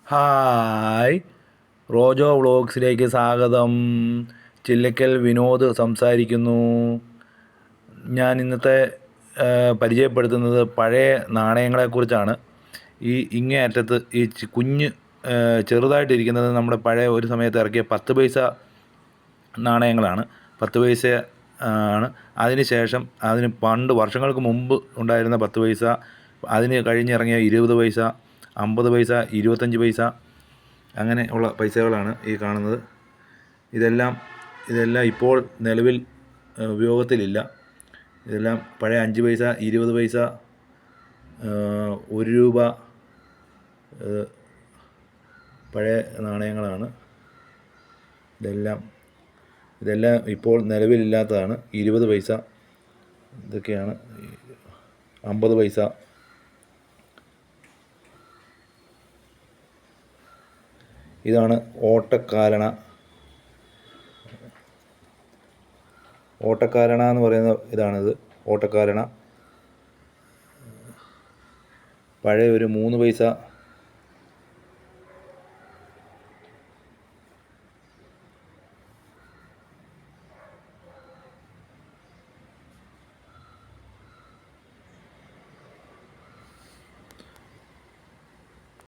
Hi, Rojo വ്ളോഗ്സിലേക്ക് സ്വാഗതം. ചില്ലക്കൽ വിനോദ് സംസാരിക്കുന്നു. ഞാൻ ഇന്നത്തെ പരിചയപ്പെടുത്തുന്നത് പഴയ നാണയങ്ങളെക്കുറിച്ചാണ്. ഈ ഇങ്ങേ അറ്റത്ത് ഈ കുഞ്ഞ് ചെറുതായിട്ടിരിക്കുന്നത് നമ്മുടെ പഴയ ഒരു സമയത്ത് ഇറക്കിയ 10 പൈസ നാണയങ്ങളാണ്. 10 പൈസ ആണ്. അതിന് ശേഷം അതിന് പണ്ട് വർഷങ്ങൾക്ക് മുമ്പ് ഉണ്ടായിരുന്ന 10 പൈസ, അതിന് കഴിഞ്ഞിറങ്ങിയ 20 പൈസ, 50 പൈസ, 25 പൈസ, അങ്ങനെ ഉള്ള പൈസകളാണ് ഈ കാണുന്നത്. ഇതെല്ലാം ഇപ്പോൾ നിലവിൽ ഉപയോഗത്തിലില്ല. ഇതെല്ലാം പഴയ 5 പൈസ, 20 പൈസ, 1 രൂപ പഴയ നാണയങ്ങളാണ്. ഇതെല്ലാം ഇപ്പോൾ നിലവിലില്ലാത്തതാണ്. 20 പൈസ ഇതൊക്കെയാണ്. 50 പൈസ. ഇതാണ് ഓട്ടക്കാരണ എന്ന് പറയുന്ന ഇതാണിത്. ഓട്ടക്കാരണ പഴയ ഒരു 3 പൈസ